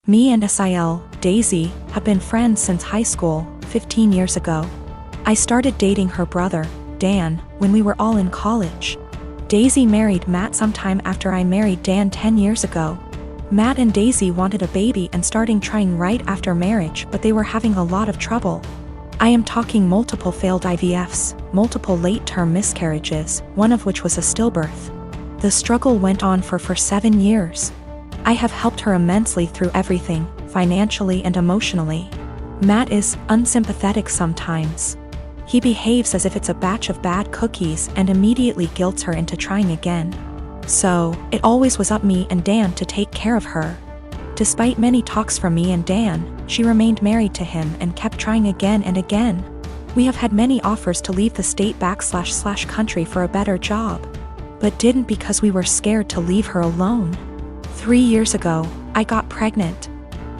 Me and Sil, Daisy, have been friends since high school, 15 years ago. I started dating her brother, Dan, when we were all in college. Daisy married Matt sometime after I married Dan 10 years ago. Matt and Daisy wanted a baby and starting trying right after marriage, but they were having a lot of trouble. I am talking multiple failed IVFs, multiple late-term miscarriages, one of which was a stillbirth. The struggle went on for 7 years. I have helped her immensely through everything, financially and emotionally. Matt is unsympathetic sometimes. He behaves as if it's a batch of bad cookies and immediately guilts her into trying again. So, it always was up me and Dan to take care of her. Despite many talks from me and Dan, she remained married to him and kept trying again and again. We have had many offers to leave the state / country for a better job, but didn't because we were scared to leave her alone. 3 years ago, I got pregnant.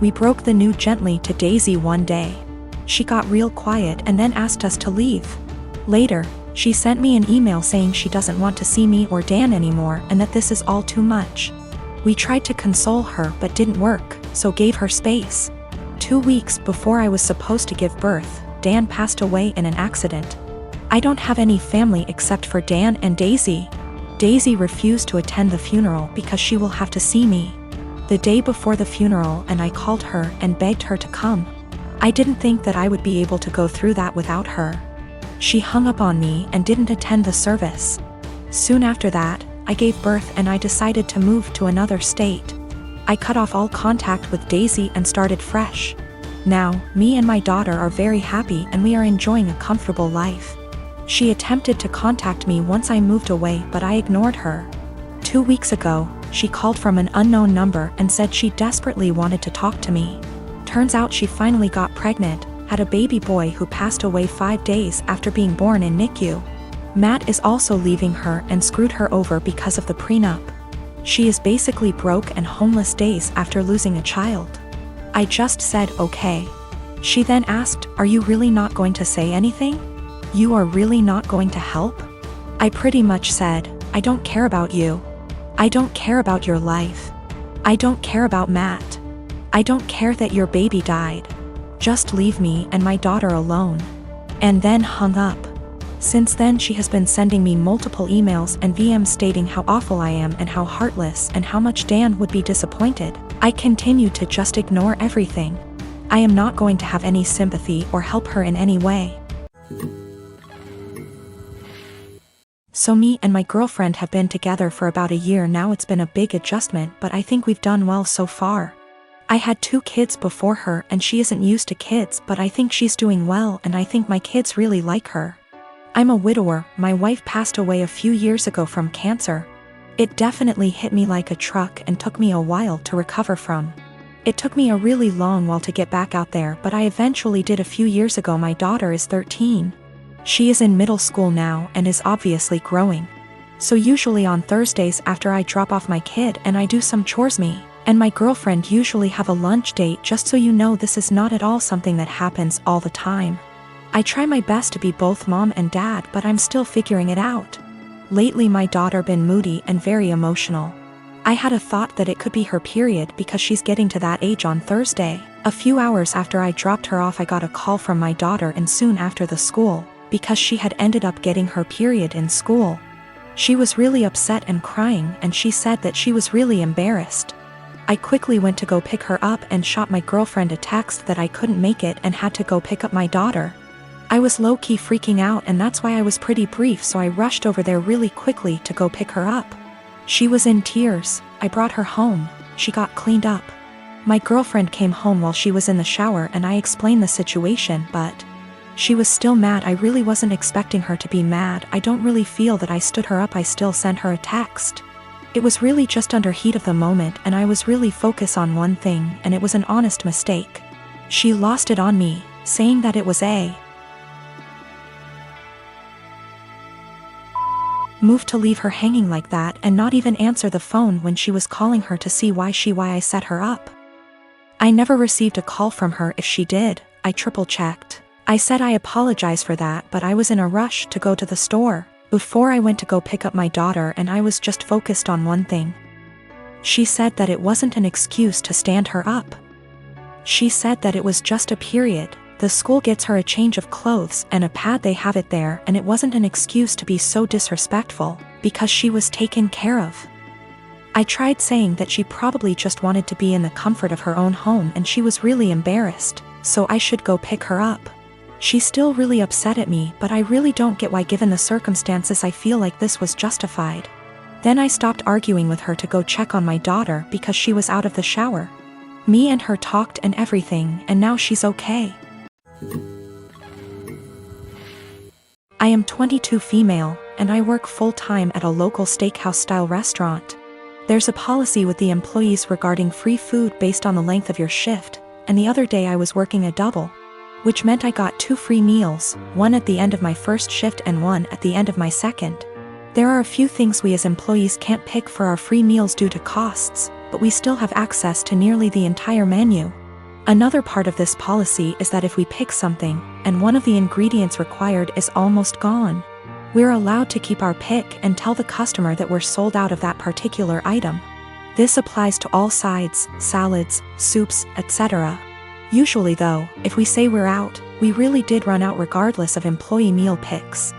We broke the news gently to Daisy one day. She got real quiet and then asked us to leave. Later, she sent me an email saying she doesn't want to see me or Dan anymore and that this is all too much. We tried to console her but didn't work, so gave her space. 2 weeks before I was supposed to give birth, Dan passed away in an accident. I don't have any family except for Dan and Daisy. Daisy refused to attend the funeral because she will have to see me the day before the funeral, and I called her and begged her to come. I didn't think that I would be able to go through that without her. She hung up on me and didn't attend the service. Soon after that, I gave birth and I decided to move to another state. I cut off all contact with Daisy and started fresh. Now, me and my daughter are very happy and we are enjoying a comfortable life. She attempted to contact me once I moved away, but I ignored her. 2 weeks ago, she called from an unknown number and said she desperately wanted to talk to me. Turns out she finally got pregnant, had a baby boy who passed away 5 days after being born in NICU. Matt is also leaving her and screwed her over because of the prenup. She is basically broke and homeless days after losing a child. I just said okay. She then asked, "Are you really not going to say anything? You are really not going to help?" I pretty much said, "I don't care about you. I don't care about your life. I don't care about Matt. I don't care that your baby died. Just leave me and my daughter alone." And then hung up. Since then she has been sending me multiple emails and VMs stating how awful I am and how heartless and how much Dan would be disappointed. I continue to just ignore everything. I am not going to have any sympathy or help her in any way. So me and my girlfriend have been together for about a year now. It's been a big adjustment, but I think we've done well so far. I had 2 kids before her and she isn't used to kids, but I think she's doing well and I think my kids really like her. I'm a widower. My wife passed away a few years ago from cancer. It definitely hit me like a truck and took me a while to recover from. It took me a really long while to get back out there, but I eventually did a few years ago. My daughter is 13. She is in middle school now and is obviously growing. So usually on Thursdays after I drop off my kid and I do some chores, me and my girlfriend usually have a lunch date. Just so you know, this is not at all something that happens all the time. I try my best to be both mom and dad, but I'm still figuring it out. Lately my daughter been moody and very emotional. I had a thought that it could be her period because she's getting to that age on Thursday. A few hours after I dropped her off I got a call from my daughter and soon after the school, because she had ended up getting her period in school. She was really upset and crying and she said that she was really embarrassed. I quickly went to go pick her up and shot my girlfriend a text that I couldn't make it and had to go pick up my daughter. I was low-key freaking out and that's why I was pretty brief, so I rushed over there really quickly to go pick her up. She was in tears. I brought her home. She got cleaned up. My girlfriend came home while she was in the shower and I explained the situation, but she was still mad. I really wasn't expecting her to be mad. I don't really feel that I stood her up. I still sent her a text. It was really just under heat of the moment and I was really focused on one thing and it was an honest mistake. She lost it on me, saying that it was a move to leave her hanging like that and not even answer the phone when she was calling her to see why I set her up. I never received a call from her. If she did, I triple-checked. I said I apologize for that, but I was in a rush to go to the store before I went to go pick up my daughter and I was just focused on one thing. She said that it wasn't an excuse to stand her up. She said that it was just a period. The school gets her a change of clothes and a pad, they have it there, and it wasn't an excuse to be so disrespectful, because she was taken care of. I tried saying that she probably just wanted to be in the comfort of her own home and she was really embarrassed, so I should go pick her up. She's still really upset at me, but I really don't get why, given the circumstances, I feel like this was justified. Then I stopped arguing with her to go check on my daughter because she was out of the shower. Me and her talked and everything, and now she's okay. I am 22, female, and I work full-time at a local steakhouse-style restaurant. There's a policy with the employees regarding free food based on the length of your shift, and the other day I was working a double, which meant I got 2 free meals, one at the end of my first shift and one at the end of my second. There are a few things we as employees can't pick for our free meals due to costs, but we still have access to nearly the entire menu. Another part of this policy is that if we pick something, and one of the ingredients required is almost gone, we're allowed to keep our pick and tell the customer that we're sold out of that particular item. This applies to all sides, salads, soups, etc. Usually though, if we say we're out, we really did run out regardless of employee meal picks.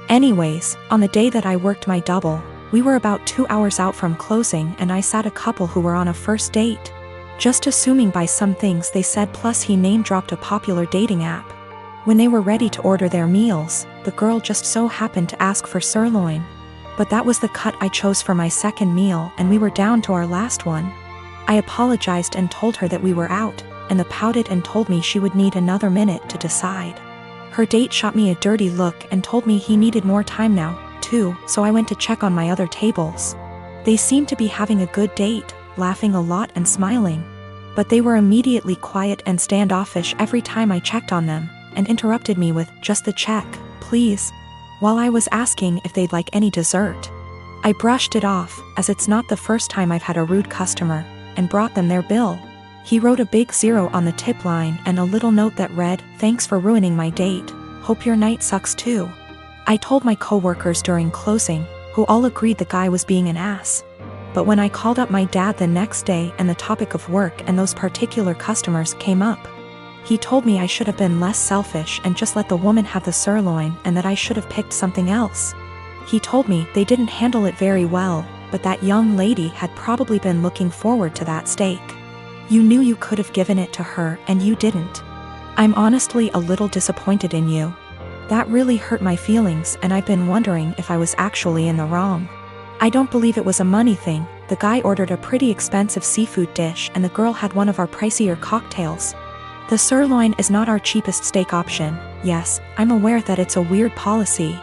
Anyways, on the day that I worked my double, we were about 2 hours out from closing and I sat a couple who were on a first date. Just assuming by some things they said, plus he name-dropped a popular dating app. When they were ready to order their meals, the girl just so happened to ask for sirloin. But that was the cut I chose for my second meal and we were down to our last one. I apologized and told her that we were out, and the pouted and told me she would need another minute to decide. Her date shot me a dirty look and told me he needed more time now, too, so I went to check on my other tables. They seemed to be having a good date, laughing a lot and smiling. But they were immediately quiet and standoffish every time I checked on them, and interrupted me with, "Just the check, please," while I was asking if they'd like any dessert. I brushed it off, as it's not the first time I've had a rude customer, and brought them their bill. He wrote a big 0 on the tip line and a little note that read, "Thanks for ruining my date, hope your night sucks too." I told my coworkers during closing, who all agreed the guy was being an ass. But when I called up my dad the next day and the topic of work and those particular customers came up, he told me I should have been less selfish and just let the woman have the sirloin and that I should have picked something else. He told me they didn't handle it very well, but that young lady had probably been looking forward to that steak. You knew you could have given it to her and you didn't. I'm honestly a little disappointed in you. That really hurt my feelings and I've been wondering if I was actually in the wrong. I don't believe it was a money thing. The guy ordered a pretty expensive seafood dish and the girl had one of our pricier cocktails. The sirloin is not our cheapest steak option. Yes, I'm aware that it's a weird policy.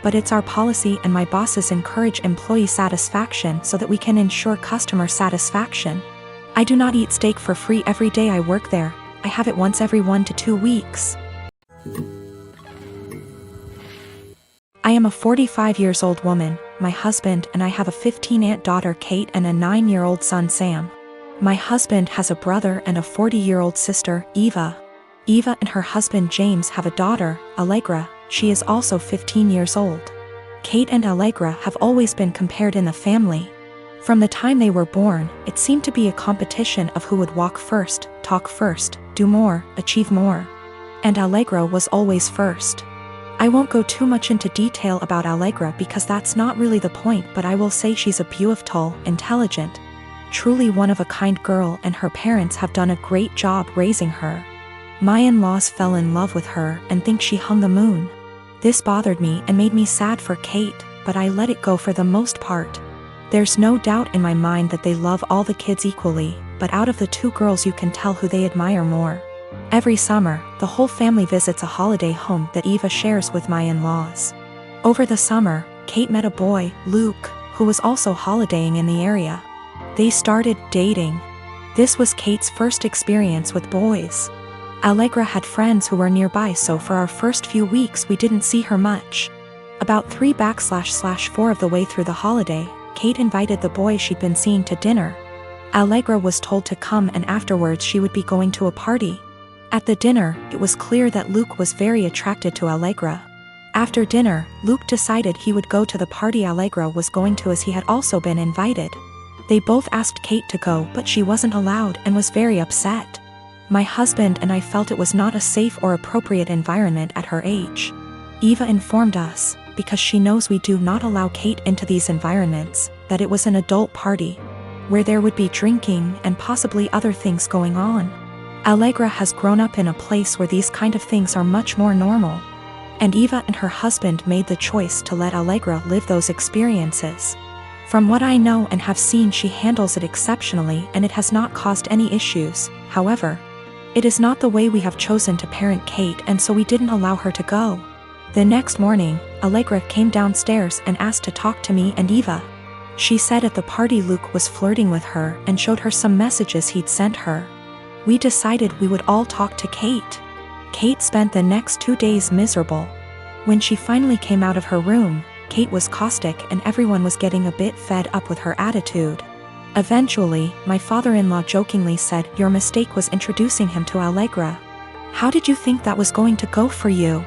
But it's our policy and my bosses encourage employee satisfaction so that we can ensure customer satisfaction. I do not eat steak for free every day I work there. I have it once every 1 to 2 weeks. I am a 45-year-old woman. My husband and I have a 15-aunt daughter Kate and a 9-year-old son Sam. My husband has a brother and a 40-year-old sister, Eva. Eva and her husband James have a daughter, Allegra. She is also 15 years old. Kate and Allegra have always been compared in the family. From the time they were born, it seemed to be a competition of who would walk first, talk first, do more, achieve more. And Allegra was always first. I won't go too much into detail about Allegra because that's not really the point, but I will say she's a beautiful, intelligent, truly one-of-a-kind girl and her parents have done a great job raising her. My in-laws fell in love with her and think she hung the moon. This bothered me and made me sad for Kate, but I let it go for the most part. There's no doubt in my mind that they love all the kids equally, but out of the 2 girls you can tell who they admire more. Every summer, the whole family visits a holiday home that Eva shares with my in-laws. Over the summer, Kate met a boy, Luke, who was also holidaying in the area. They started dating. This was Kate's first experience with boys. Allegra had friends who were nearby, so for our first few weeks we didn't see her much. About 3/4 of the way through the holiday, Kate invited the boy she'd been seeing to dinner. Allegra was told to come and afterwards she would be going to a party. At the dinner, it was clear that Luke was very attracted to Allegra. After dinner, Luke decided he would go to the party Allegra was going to as he had also been invited. They both asked Kate to go, but she wasn't allowed and was very upset. My husband and I felt it was not a safe or appropriate environment at her age. Eva informed us, because she knows we do not allow Kate into these environments, that it was an adult party, where there would be drinking and possibly other things going on. Allegra has grown up in a place where these kind of things are much more normal. And Eva and her husband made the choice to let Allegra live those experiences. From what I know and have seen, she handles it exceptionally and it has not caused any issues. However, it is not the way we have chosen to parent Kate, and so we didn't allow her to go. The next morning, Allegra came downstairs and asked to talk to me and Eva. She said at the party Luke was flirting with her and showed her some messages he'd sent her. We decided we would all talk to Kate. Kate spent the next 2 days miserable. When she finally came out of her room, Kate was caustic and everyone was getting a bit fed up with her attitude. Eventually, my father-in-law jokingly said, "Your mistake was introducing him to Allegra. How did you think that was going to go for you?"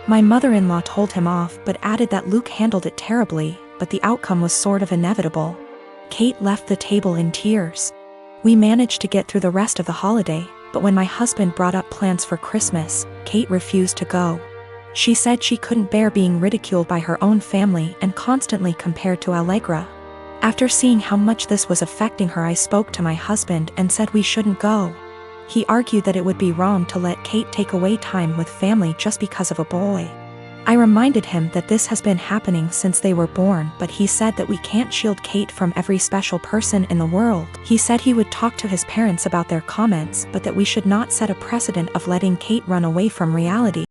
My mother-in-law told him off but added that Luke handled it terribly, but the outcome was sort of inevitable. Kate left the table in tears. We managed to get through the rest of the holiday, but when my husband brought up plans for Christmas, Kate refused to go. She said she couldn't bear being ridiculed by her own family and constantly compared to Allegra. After seeing how much this was affecting her, I spoke to my husband and said we shouldn't go. He argued that it would be wrong to let Kate take away time with family just because of a boy. I reminded him that this has been happening since they were born, but he said that we can't shield Kate from every special person in the world. He said he would talk to his parents about their comments, but that we should not set a precedent of letting Kate run away from reality.